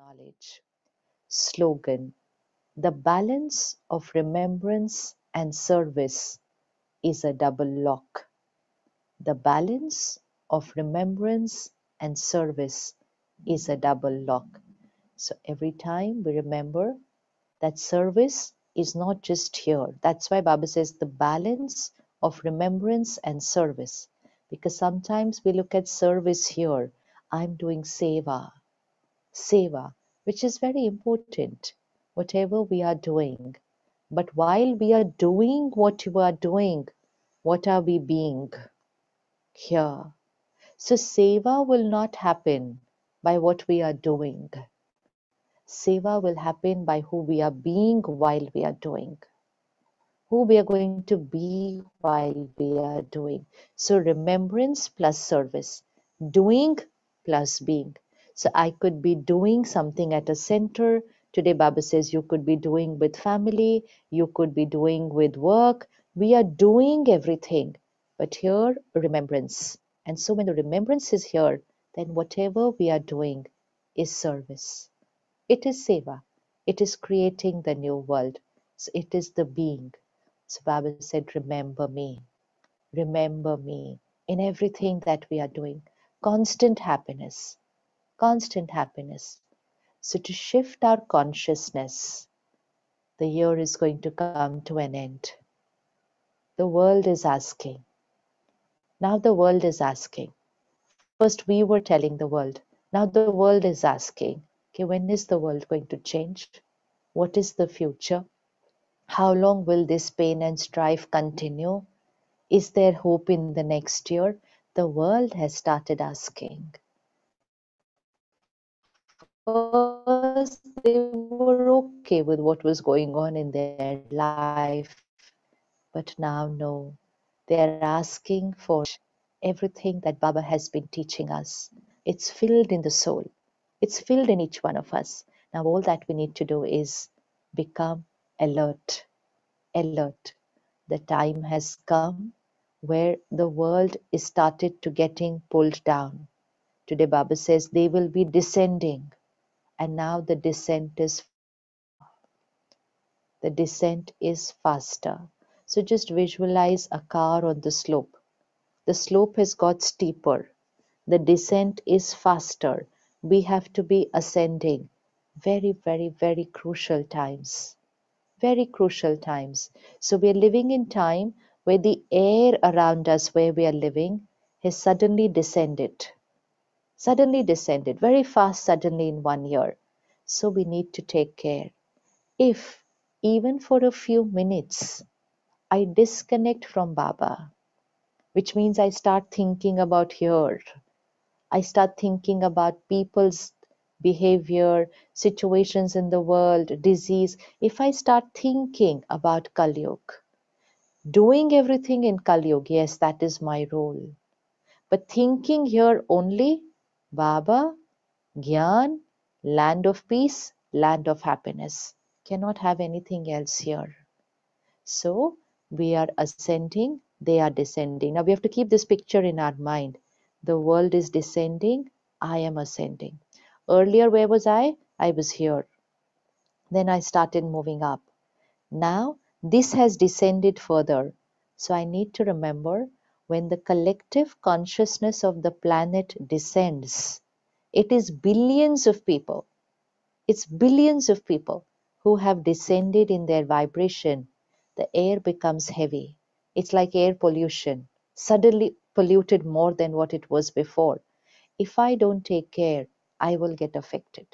knowledge. Slogan: the balance of remembrance and service is a double lock. The balance of remembrance and service is a double lock. So every time we remember that service is not just here. That's why Baba says the balance of remembrance and service. Because sometimes we look at service here. I'm doing seva, which is very important, whatever we are doing. But while we are doing what you are doing, what are we being here? So seva will not happen by what we are doing. Seva will happen by who we are being while we are doing. Who we are going to be while we are doing. So remembrance plus service. Doing plus being. So I could be doing something at a center. Today Baba says you could be doing with family. You could be doing with work. We are doing everything. But here, remembrance. And so when the remembrance is here, then whatever we are doing is service. It is seva. It is creating the new world. So it is the being. So Baba said, remember me in everything that we are doing. Constant happiness, constant happiness. So to shift our consciousness, the year is going to come to an end. The world is asking. Now the world is asking. First we were telling the world. Now the world is asking, okay, when is the world going to change? What is the future? How long will this pain and strife continue? Is there hope in the next year? The world has started asking. First, they were okay with what was going on in their life, but now no. They are asking for everything that Baba has been teaching us. It's filled in the soul. It's filled in each one of us. Now all that we need to do is become alert. Alert. The time has come where the world is started to getting pulled down. Today Baba says they will be descending, and now the descent is faster. So just visualize a car on the slope. The slope has got steeper. The descent is faster. We have to be ascending. Very, very, very crucial times. Very crucial times. So we are living in time where the air around us where we are living has suddenly descended. Very fast suddenly in 1 year. So we need to take care. If even for a few minutes I disconnect from Baba, which means I start thinking about here, I start thinking about people's behavior, situations in the world, disease. If I start thinking about Kali Yuga, doing everything in Kali Yuga, yes, that is my role. But thinking here only, Baba, Gyan, land of peace, land of happiness. Cannot have anything else here. So we are ascending, they are descending. Now we have to keep this picture in our mind. The world is descending, I am ascending. Earlier, where was I? I was here. Then I started moving up. Now this has descended further. So I need to remember when the collective consciousness of the planet descends, it is billions of people. It's billions of people who have descended in their vibration. The air becomes heavy. It's like air pollution, suddenly polluted more than what it was before. If I don't take care, I will get affected.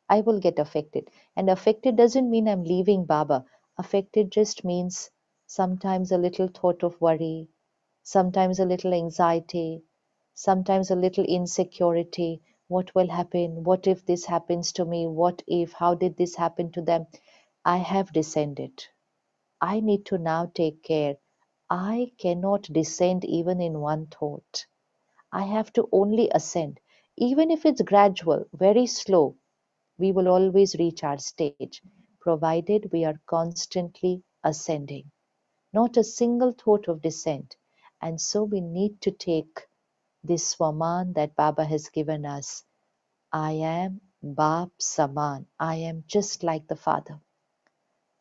I will get affected. And affected doesn't mean I'm leaving Baba. Affected just means sometimes a little thought of worry, sometimes a little anxiety, sometimes a little insecurity. What will happen? What if this happens to me? What if? How did this happen to them? I have descended. I need to now take care. I cannot descend even in one thought. I have to only ascend. Even if it's gradual, very slow, we will always reach our stage, provided we are constantly ascending. Not a single thought of descent. And so we need to take this Swaman that Baba has given us. I am Baap Saman. I am just like the Father.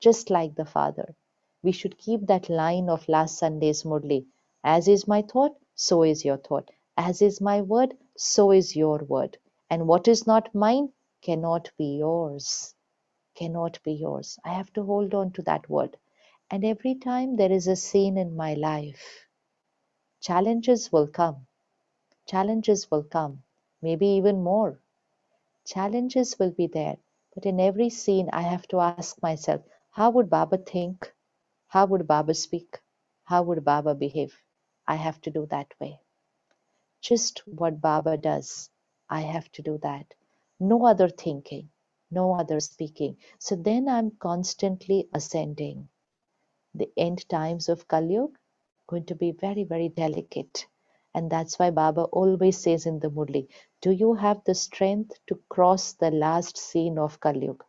Just like the Father. We should keep that line of last Sunday's Murli. As is my thought, so is your thought. As is my word, so is your word. And what is not mine cannot be yours. Cannot be yours. I have to hold on to that word. And every time there is a scene in my life, challenges will come. Challenges will come. Maybe even more. Challenges will be there. But in every scene, I have to ask myself, how would Baba think? How would Baba speak? How would Baba behave? I have to do that way. Just what Baba does, I have to do that. No other thinking, no other speaking. So then I'm constantly ascending. The end times of Kali Yuga going to be very, very delicate. And that's why Baba always says in the Murli, do you have the strength to cross the last scene of Kali Yuga?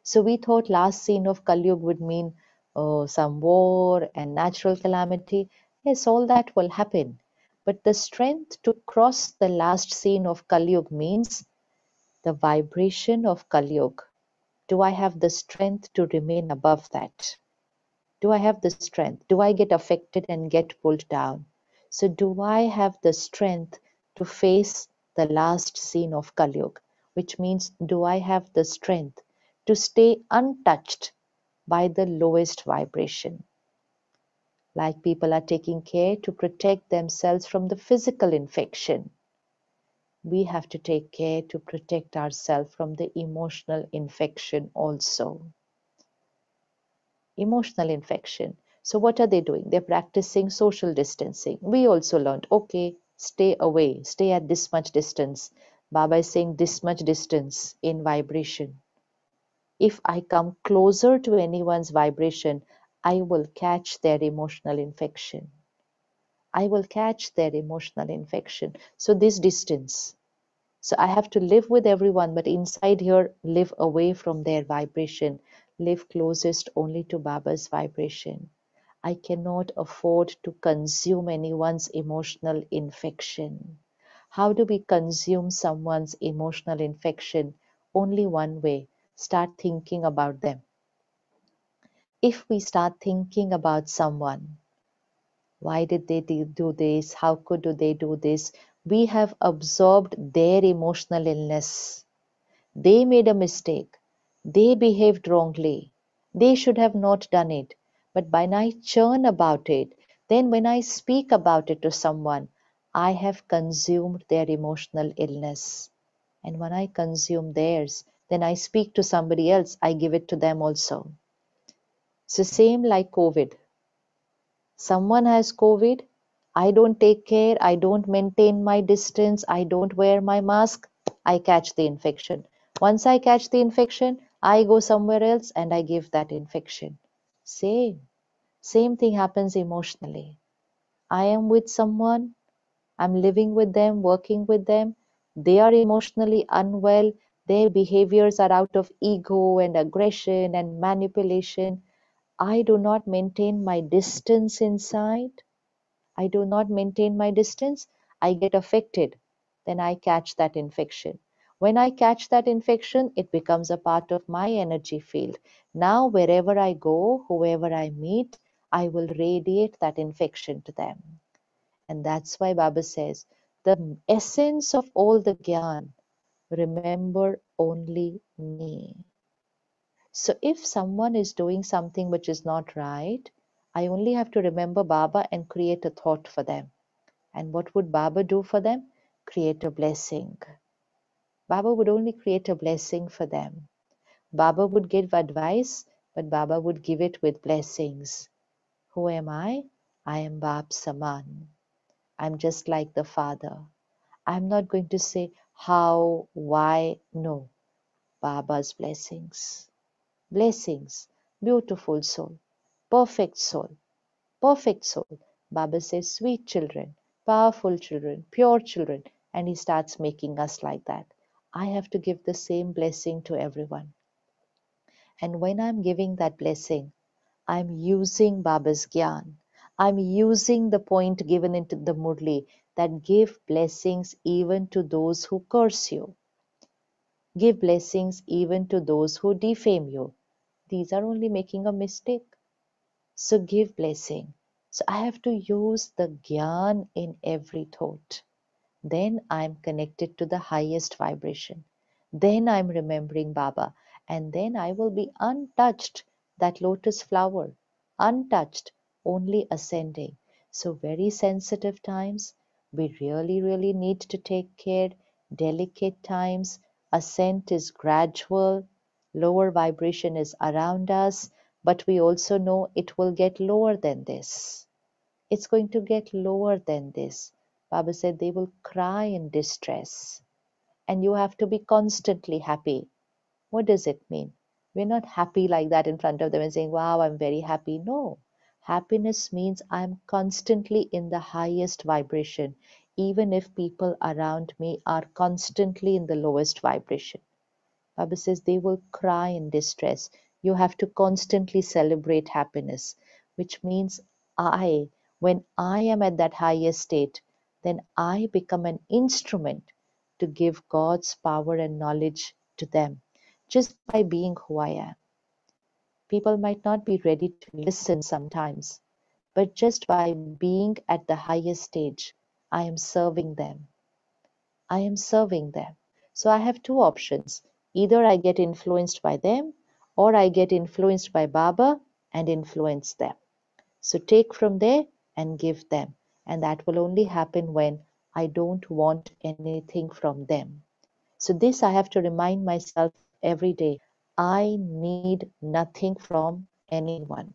So we thought last scene of Kali Yuga would mean some war and natural calamity. Yes, all that will happen. But the strength to cross the last scene of Kali Yuga means the vibration of Kali Yuga. Do I have the strength to remain above that? Do I have the strength? Do I get affected and get pulled down? So do I have the strength to face the last scene of Kali Yuga? Which means, do I have the strength to stay untouched by the lowest vibration? Like people are taking care to protect themselves from the physical infection, we have to take care to protect ourselves from the emotional infection also. Emotional infection. So what are they doing? They're practicing social distancing. We also learned, okay, stay away, stay at this much distance. Baba is saying this much distance in vibration. If I come closer to anyone's vibration, I will catch their emotional infection. I will catch their emotional infection. So this distance. So I have to live with everyone, but inside here, live away from their vibration, live closest only to Baba's vibration. I cannot afford to consume anyone's emotional infection. How do we consume someone's emotional infection? Only one way, start thinking about them. If we start thinking about someone, why did they do this? How could they do this? We have absorbed their emotional illness. They made a mistake. They behaved wrongly. They should have not done it. But when I churn about it, then when I speak about it to someone, I have consumed their emotional illness. And when I consume theirs, then I speak to somebody else, I give it to them also. So same like COVID. Someone has COVID, I don't take care, I don't maintain my distance, I don't wear my mask, I catch the infection. Once I catch the infection, I go somewhere else and I give that infection. Same thing happens emotionally. I am with someone, I'm living with them, working with them, they are emotionally unwell, their behaviors are out of ego and aggression and manipulation. I do not maintain my distance inside. I do not maintain my distance, I get affected. Then I catch that infection. When I catch that infection, it becomes a part of my energy field. Now, wherever I go, whoever I meet, I will radiate that infection to them. And that's why Baba says, the essence of all the Gyan, remember only me. So if someone is doing something which is not right, I only have to remember Baba and create a thought for them. And what would Baba do for them? Create a blessing. Baba would only create a blessing for them. Baba would give advice, but Baba would give it with blessings. Who am I? I am Baap Saman. I'm just like the Father. I'm not going to say how, why, no. Baba's blessings. Blessings. Beautiful soul. Perfect soul. Perfect soul. Baba says, sweet children, powerful children, pure children, and he starts making us like that. I have to give the same blessing to everyone. And when I'm giving that blessing, I'm using Baba's Gyan. I'm using the point given into the Murli that give blessings even to those who curse you. Give blessings even to those who defame you. These are only making a mistake. So give blessing. So I have to use the Gyan in every thought. Then I'm connected to the highest vibration. Then I'm remembering Baba. And then I will be untouched, that lotus flower, untouched, only ascending. So, very sensitive times, we really, really need to take care. Delicate times, ascent is gradual, lower vibration is around us, but we also know it will get lower than this. It's going to get lower than this. Baba said they will cry in distress. And you have to be constantly happy. What does it mean? We're not happy like that in front of them and saying, wow, I'm very happy. No. Happiness means I'm constantly in the highest vibration, even if people around me are constantly in the lowest vibration. Baba says they will cry in distress. You have to constantly celebrate happiness, which means when I am at that highest state, then I become an instrument to give God's power and knowledge to them just by being who I am. People might not be ready to listen sometimes, but just by being at the highest stage, I am serving them. I am serving them. So I have two options. Either I get influenced by them or I get influenced by Baba and influence them. So take from there and give them. And that will only happen when I don't want anything from them. So this I have to remind myself every day. I need nothing from anyone.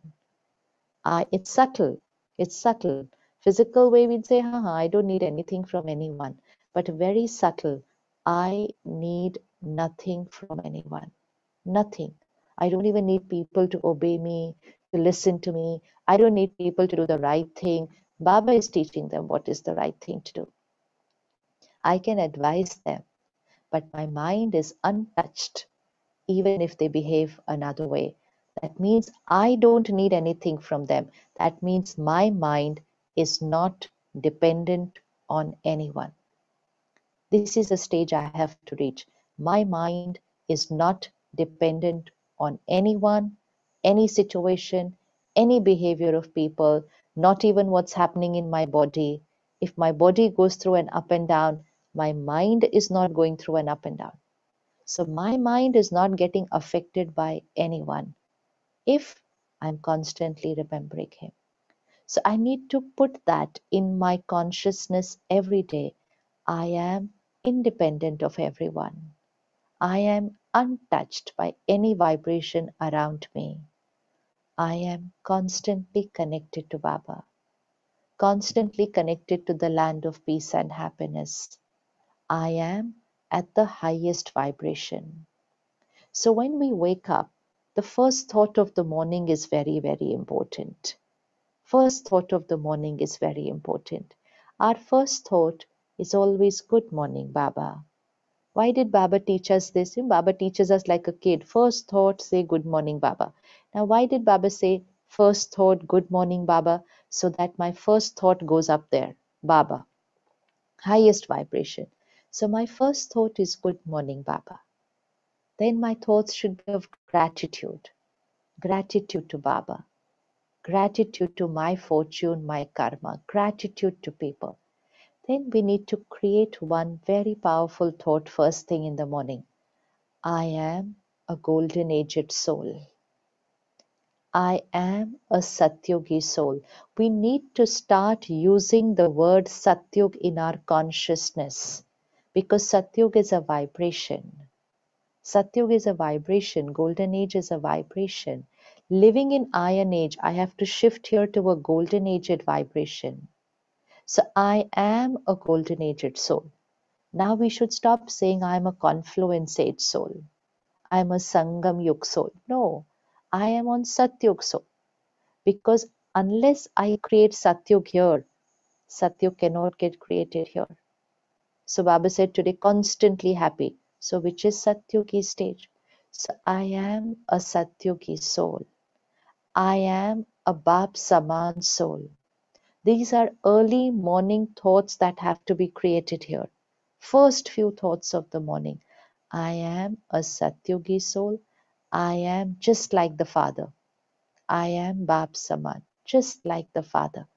It's subtle. It's subtle. Physical way we'd say, I don't need anything from anyone. But very subtle. I need nothing from anyone. Nothing. I don't even need people to obey me, to listen to me. I don't need people to do the right thing. Baba is teaching them what is the right thing to do. I can advise them, but my mind is untouched, even if they behave another way. That means I don't need anything from them. That means my mind is not dependent on anyone. This is a stage I have to reach. My mind is not dependent on anyone, any situation, any behavior of people, not even what's happening in my body. If my body goes through an up and down, my mind is not going through an up and down. So my mind is not getting affected by anyone if I'm constantly remembering him. So I need to put that in my consciousness every day. I am independent of everyone. I am untouched by any vibration around me. I am constantly connected to Baba, constantly connected to the land of peace and happiness. I am at the highest vibration. So when we wake up, the first thought of the morning is very, very important. First thought of the morning is very important. Our first thought is always good morning, Baba. Why did Baba teach us this? Baba teaches us like a kid. First thought, say good morning, Baba. Now, why did Baba say first thought, good morning, Baba? So that my first thought goes up there, Baba, highest vibration. So my first thought is good morning, Baba. Then my thoughts should be of gratitude. Gratitude to Baba. Gratitude to my fortune, my karma. Gratitude to people. Then we need to create one very powerful thought first thing in the morning. I am a golden aged soul. I am a Satyugi soul. We need to start using the word Satyug in our consciousness because Satyug is a vibration. Satyug is a vibration. Golden age is a vibration. Living in iron age, I have to shift here to a golden aged vibration. So I am a golden aged soul. Now we should stop saying I'm a confluence age soul. I'm a Sangam Yug soul. No, I am on Satyug soul. Because unless I create Satyug here, Satyug cannot get created here. So Baba said today, constantly happy. So which is Satyugi stage? So I am a Satyugi soul. I am a Bab Saman soul. These are early morning thoughts that have to be created here. First few thoughts of the morning. I am a Satyogi soul. I am just like the Father. I am Bab Saman, just like the Father.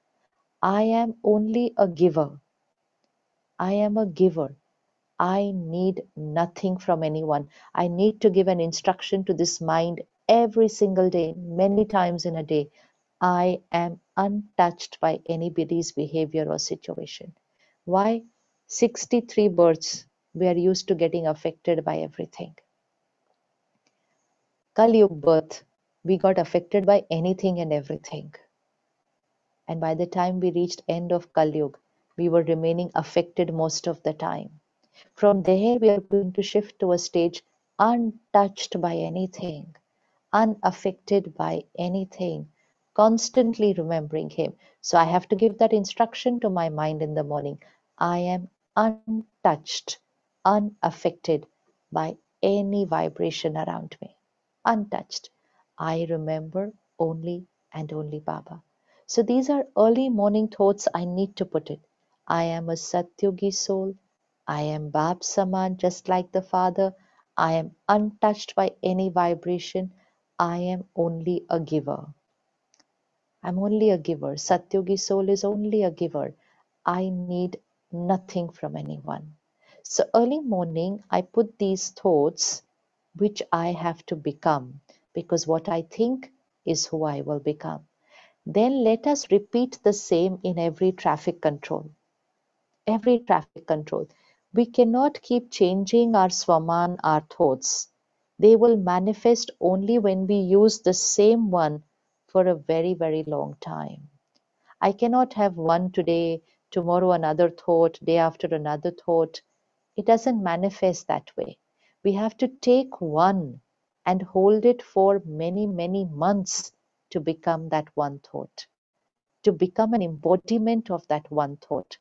I am only a giver. I am a giver. I need nothing from anyone. I need to give an instruction to this mind every single day, many times in a day. I am untouched by anybody's behavior or situation. Why? 63 births, we are used to getting affected by everything. Kali Yuga birth, we got affected by anything and everything. And by the time we reached end of Kali Yuga, we were remaining affected most of the time. From there, we are going to shift to a stage untouched by anything, unaffected by anything, constantly remembering Him. So I have to give that instruction to my mind in the morning. I am untouched, unaffected by any vibration around me. Untouched. I remember only and only Baba. So these are early morning thoughts I need to put it. I am a Satyogi soul. I am Bab Saman, just like the Father. I am untouched by any vibration. I am only a giver. I'm only a giver. Satyogi soul is only a giver. I need nothing from anyone. So early morning, I put these thoughts which I have to become, because what I think is who I will become. Then let us repeat the same in every traffic control. Every traffic control. We cannot keep changing our swaman, our thoughts. They will manifest only when we use the same one for a very, very long time. I cannot have one today, tomorrow another thought, day after another thought. It doesn't manifest that way. We have to take one and hold it for many, many months to become that one thought, to become an embodiment of that one thought.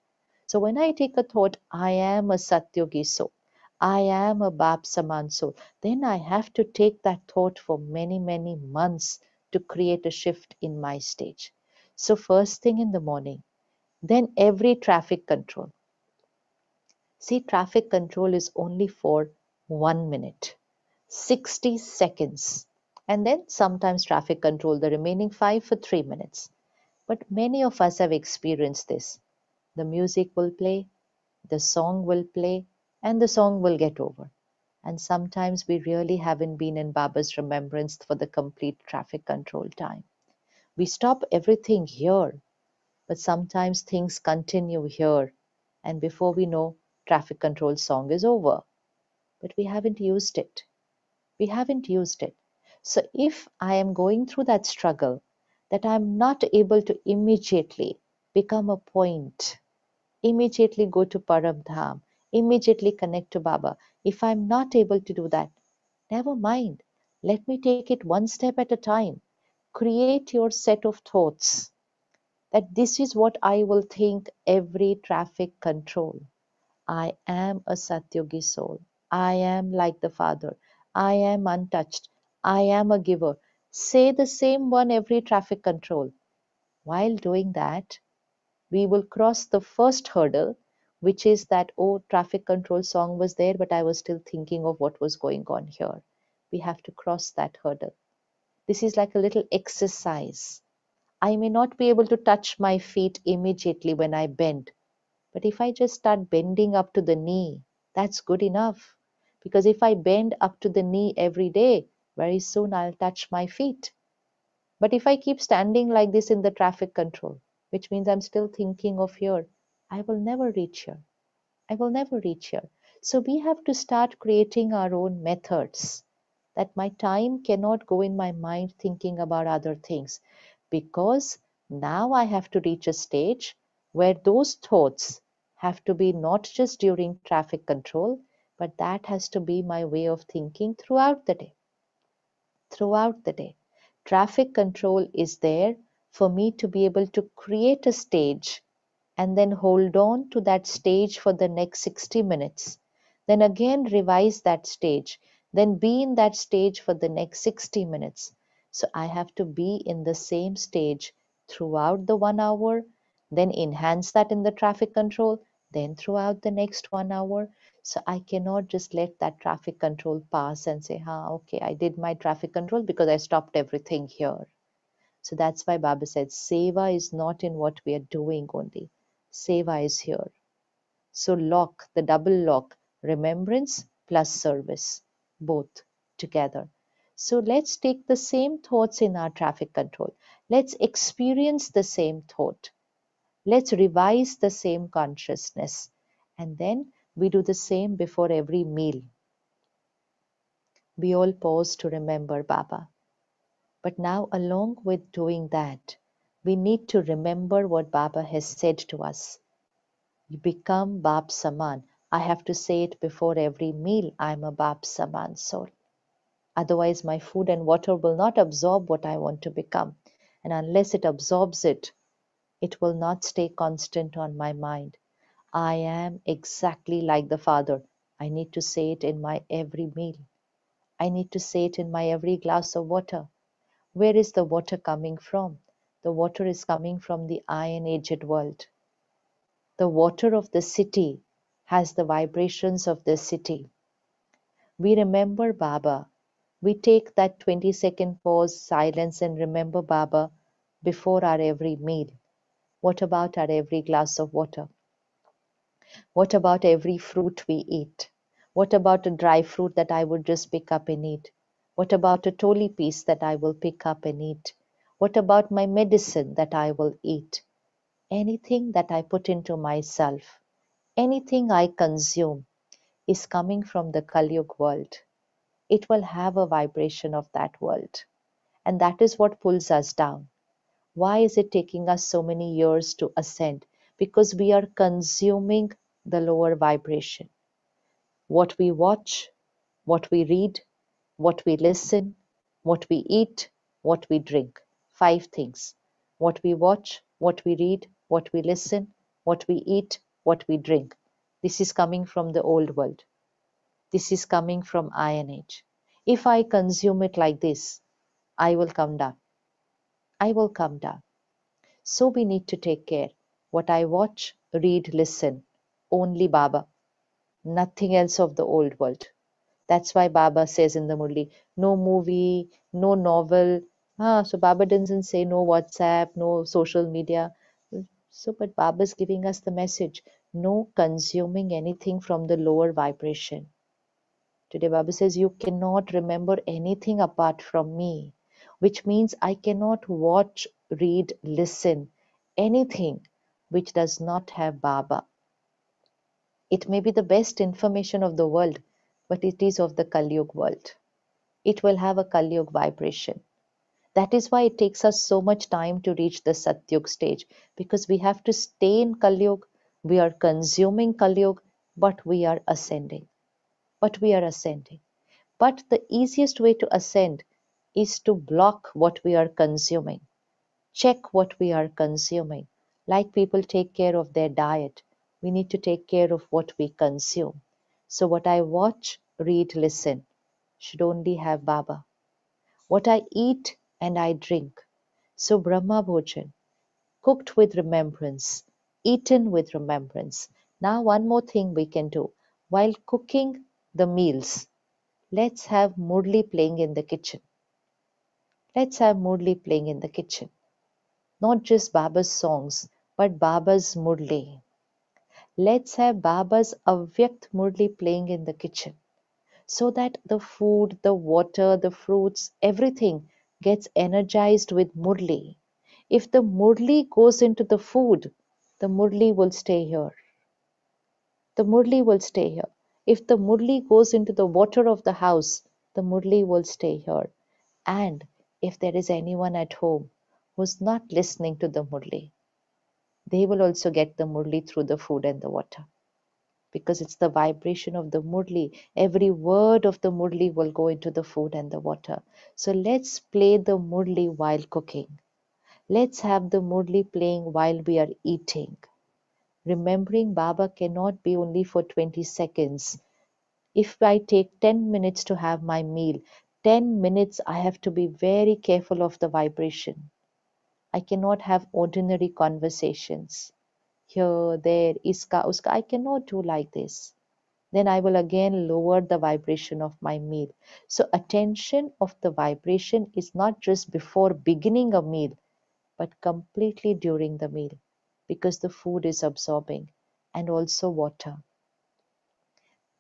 So when I take a thought, I am a Satyogi soul, I am a Bab Saman soul, then I have to take that thought for many, many months to create a shift in my stage. So first thing in the morning, then every traffic control. See, traffic control is only for 1 minute, 60 seconds. And then sometimes traffic control, the remaining 5 for 3 minutes. But many of us have experienced this. The music will play, the song will play, and the song will get over. And sometimes we really haven't been in Baba's remembrance for the complete traffic control time. We stop everything here, but sometimes things continue here, and before we know, traffic control song is over. But we haven't used it. We haven't used it. So if I am going through that struggle, that I'm not able to immediately become a point, immediately go to Param Dham, immediately connect to Baba, if I'm not able to do that, never mind. Let me take it one step at a time. Create your set of thoughts that this is what I will think every traffic control. I am a Satyogi soul. I am like the Father. I am untouched. I am a giver. Say the same one every traffic control. While doing that, we will cross the first hurdle, which is that, oh, traffic control song was there, but I was still thinking of what was going on here. We have to cross that hurdle. This is like a little exercise. I may not be able to touch my feet immediately when I bend, but if I just start bending up to the knee, that's good enough. Because if I bend up to the knee every day, very soon I'll touch my feet. But if I keep standing like this in the traffic control, which means I'm still thinking of here, I will never reach here. I will never reach here. So we have to start creating our own methods, that my time cannot go in my mind thinking about other things, because now I have to reach a stage where those thoughts have to be not just during traffic control, but that has to be my way of thinking throughout the day. Throughout the day. Traffic control is there for me to be able to create a stage and then hold on to that stage for the next 60 minutes. Then again revise that stage, then be in that stage for the next 60 minutes. So I have to be in the same stage throughout the 1 hour, then enhance that in the traffic control, then throughout the next 1 hour. So I cannot just let that traffic control pass and say, okay, I did my traffic control because I stopped everything here. So that's why Baba said, Seva is not in what we are doing only. Seva is here. So lock, the double lock, remembrance plus service, both together. So let's take the same thoughts in our traffic control. Let's experience the same thought. Let's revise the same consciousness. And then we do the same before every meal. We all pause to remember Baba. But now, along with doing that, we need to remember what Baba has said to us. You become Bap Saman. I have to say it before every meal. I'm a Bap Saman soul. Otherwise, my food and water will not absorb what I want to become. And unless it absorbs it, it will not stay constant on my mind. I am exactly like the Father. I need to say it in my every meal. I need to say it in my every glass of water. Where is the water coming from? The water is coming from the iron-aged world. The water of the city has the vibrations of the city. We remember Baba. We take that 20-second pause, silence, and remember Baba before our every meal. What about our every glass of water? What about every fruit we eat? What about a dry fruit that I would just pick up and eat? What about a toli piece that I will pick up and eat? What about my medicine that I will eat? Anything that I put into myself, anything I consume is coming from the Kalyug world. It will have a vibration of that world. And that is what pulls us down. Why is it taking us so many years to ascend? Because we are consuming the lower vibration. What we watch, what we read, what we listen, what we eat, what we drink. 5 things. What we watch, what we read, what we listen, what we eat, what we drink. This is coming from the old world. This is coming from Iron Age. If I consume it like this, I will come down. I will come down. So we need to take care. What I watch, read, listen. Only Baba. Nothing else of the old world. That's why Baba says in the Murli, no movie, no novel. So Baba doesn't say no WhatsApp, no social media. So, but Baba is giving us the message, no consuming anything from the lower vibration. Today Baba says, you cannot remember anything apart from me, which means I cannot watch, read, listen, anything which does not have Baba. It may be the best information of the world, but it is of the Kalyug world. It will have a Kalyug vibration. That is why it takes us so much time to reach the Satyug stage, because we have to stay in Kalyug, we are consuming Kalyug, but we are ascending. But we are ascending. But the easiest way to ascend is to block what we are consuming. Check what we are consuming. Like people take care of their diet, we need to take care of what we consume. So what I watch, read, listen should only have Baba. What I eat and I drink. So Brahma Bhojan, cooked with remembrance, eaten with remembrance. Now one more thing we can do. While cooking the meals, let's have Murli playing in the kitchen. Let's have Murli playing in the kitchen. Not just Baba's songs, but Baba's Murli. Let's have Baba's Avyakt Murli playing in the kitchen, so that the food, the water, the fruits, everything gets energized with Murli. If the Murli goes into the food, the Murli will stay here. The Murli will stay here. If the Murli goes into the water of the house, the Murli will stay here. And if there is anyone at home who's not listening to the Murli, they will also get the Murli through the food and the water. Because it's the vibration of the Murli. Every word of the Murli will go into the food and the water. So let's play the Murli while cooking. Let's have the Murli playing while we are eating. Remembering Baba cannot be only for 20 seconds. If I take 10 minutes to have my meal, 10 minutes I have to be very careful of the vibration. I cannot have ordinary conversations. here, there, iska, uska. I cannot do like this. Then I will again lower the vibration of my meal. So attention of the vibration is not just before beginning a meal, but completely during the meal, because the food is absorbing, and also water.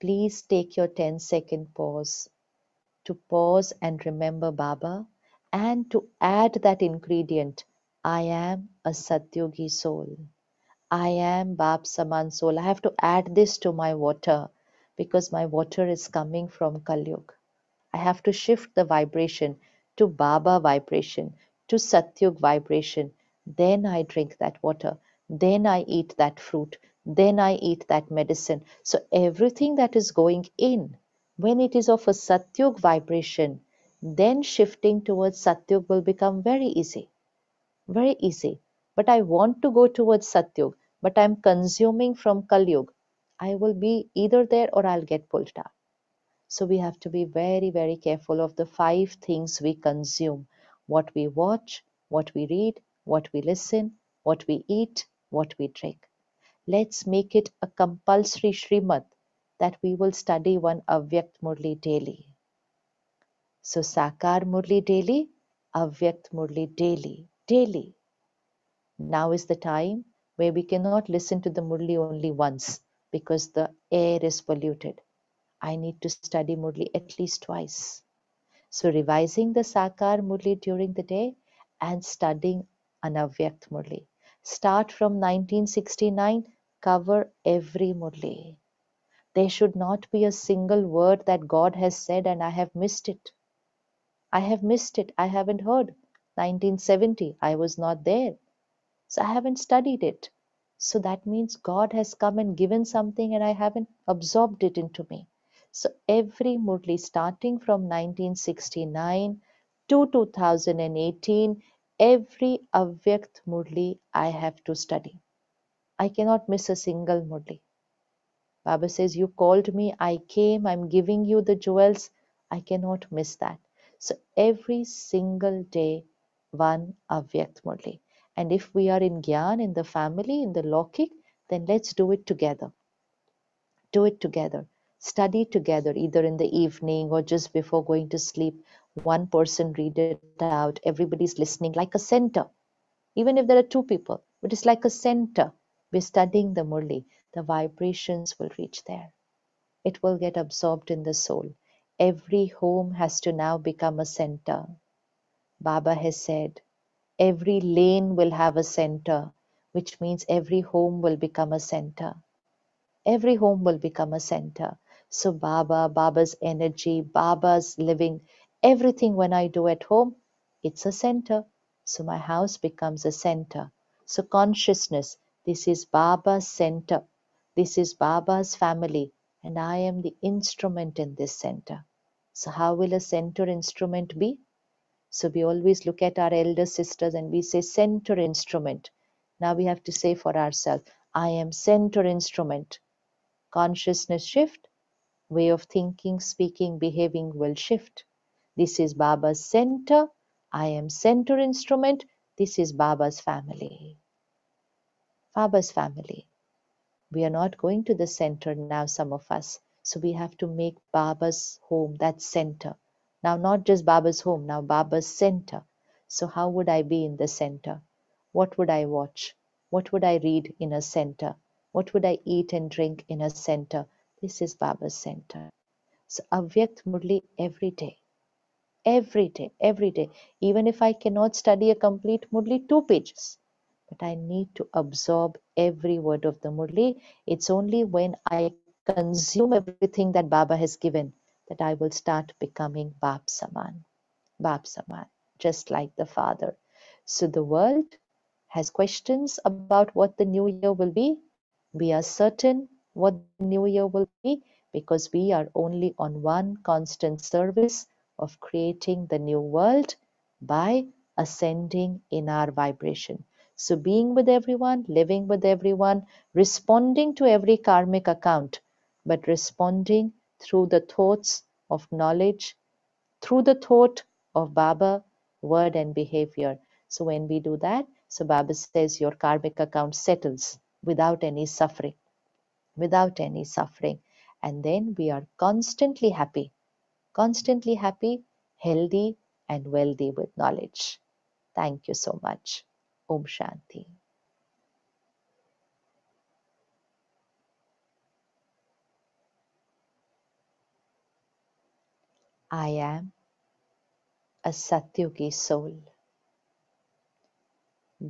Please take your 10-second pause to pause and remember Baba, and to add that ingredient, I am a Satyogi soul. I am Bab Saman soul. I have to add this to my water because my water is coming from Kalyug. I have to shift the vibration to Baba vibration, to Satyug vibration. Then I drink that water. Then I eat that fruit. Then I eat that medicine. So everything that is going in, when it is of a Satyug vibration, then shifting towards Satyug will become very easy. Very easy. But I want to go towards Satyug, but I'm consuming from Kalyug. I will be either there or I'll get pulled down. So we have to be very, very careful of the 5 things we consume: what we watch, what we read, what we listen, what we eat, what we drink. Let's make it a compulsory Srimad that we will study one Avyakt Murli daily. So Sakar Murli daily, Avyakt Murli daily, daily. Now is the time where we cannot listen to the Murli only once because the air is polluted. I need to study Murli at least twice. So revising the Sakar Murli during the day and studying Anavyakt Murli. Start from 1969, cover every Murli. There should not be a single word that God has said and I have missed it. I have missed it. I haven't heard. 1970, I was not there. So I haven't studied it. So that means God has come and given something and I haven't absorbed it into me. So every Murli starting from 1969 to 2018, every Avyakt Murli I have to study. I cannot miss a single Murli. Baba says, you called me, I came, I'm giving you the jewels. I cannot miss that. So every single day, one Avyakt Murli. And if we are in Gyan, in the family, in the Lokik, then let's do it together. Do it together. Study together, either in the evening or just before going to sleep. One person read it out. Everybody's listening like a center. Even if there are 2 people, but it's like a center. We're studying the Murli. The vibrations will reach there. It will get absorbed in the soul. Every home has to now become a center. Baba has said, every lane will have a center, which means every home will become a center. Every home will become a center. So Baba, Baba's energy, Baba's living, everything when I do at home, it's a center. So my house becomes a center. So consciousness, this is Baba's center. This is Baba's family, and I am the instrument in this center. So how will a center instrument be? So we always look at our elder sisters and we say center instrument. Now we have to say for ourselves, I am center instrument. Consciousness shift, way of thinking, speaking, behaving will shift. This is Baba's center. I am center instrument. This is Baba's family. Baba's family. We are not going to the center now, some of us. So we have to make Baba's home that center. Now, not just Baba's home, now Baba's center. So, how would I be in the center? What would I watch? What would I read in a center? What would I eat and drink in a center? This is Baba's center. So, Avyakt Murli every day. Every day, every day. Even if I cannot study a complete Murli, 2 pages. But I need to absorb every word of the Murli. It's only when I consume everything that Baba has given that I will start becoming Bab Saman. Bab Saman, just like the Father. So the world has questions about what the new year will be. We are certain what the new year will be because we are only on one constant service of creating the new world by ascending in our vibration. So being with everyone, living with everyone, responding to every karmic account, but responding through the thoughts of knowledge, through the thought of Baba, word and behavior. So when we do that, so Baba says your karmic account settles. without any suffering, without any suffering. And then we are constantly happy, healthy, and wealthy with knowledge. Thank you so much. Om Shanti. I am a Satyugi soul,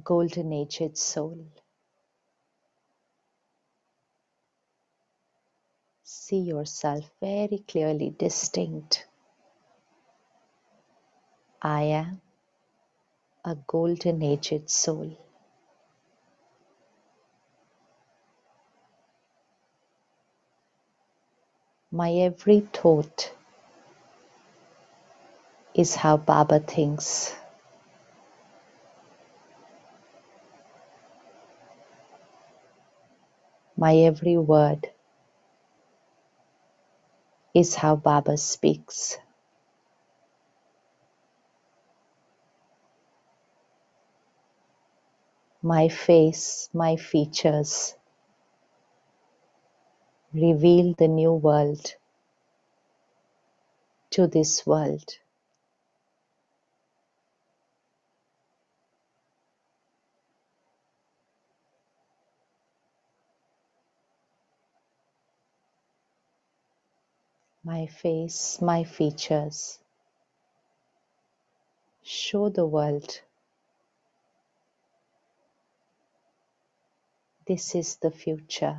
golden aged soul. See yourself very clearly distinct. I am a golden aged soul. My every thought is how Baba thinks. My every word is how Baba speaks. My face, my features reveal the new world to this world. My face, my features show the world this is the future.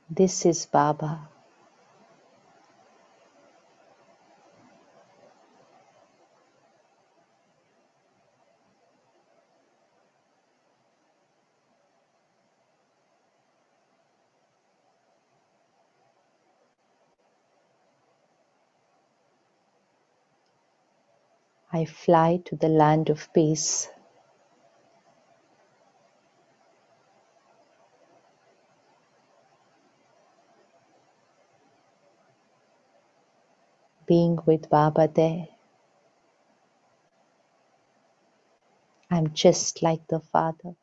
This is Baba. I fly to the land of peace. Being with Baba there, I'm just like the Father.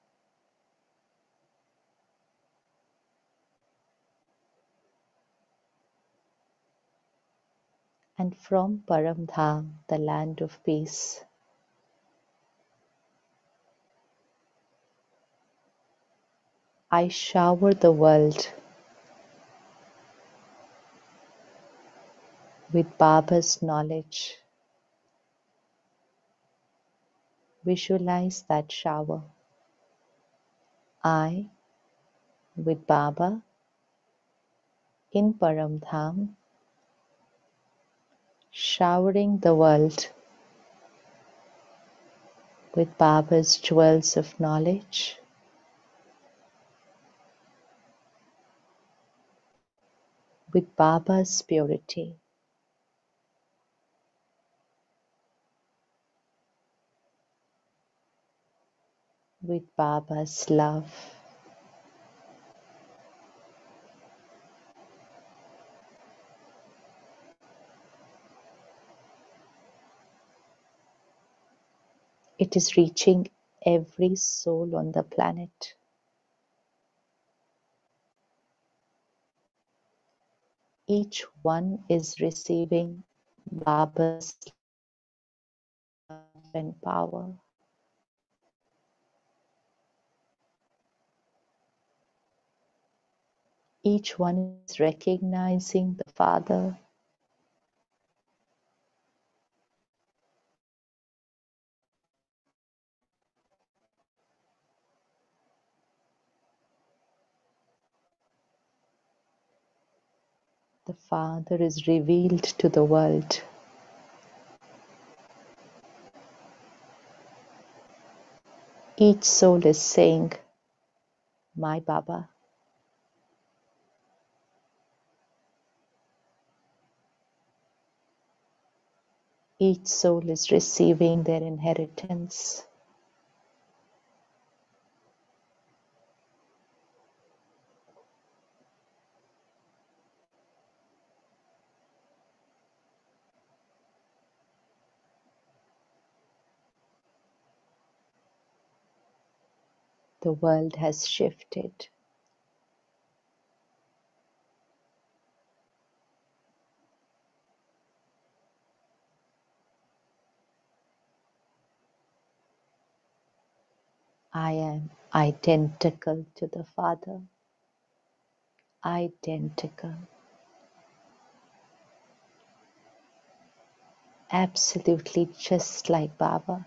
And from Param Dham, the land of peace, I shower the world with Baba's knowledge. Visualize that shower. I, with Baba, in Param Dham, showering the world with Baba's jewels of knowledge, with Baba's purity, with Baba's love. It is reaching every soul on the planet. Each one is receiving Baba's love and power. Each one is recognizing the Father. The Father is revealed to the world. Each soul is saying, my Baba. Each soul is receiving their inheritance. The world has shifted. I am identical to the Father. Identical. Absolutely just like Baba.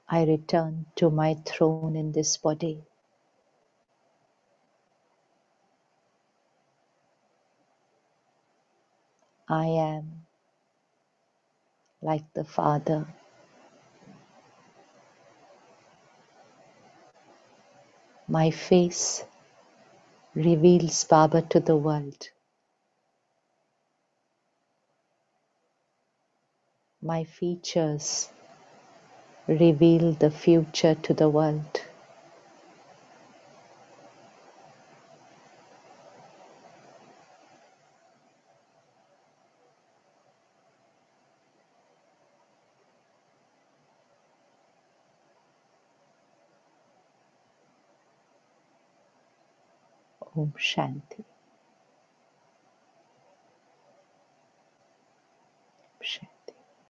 I return to my throne in this body. I am like the Father. My face reveals Baba to the world. My features reveal the future to the world. Om Shanti.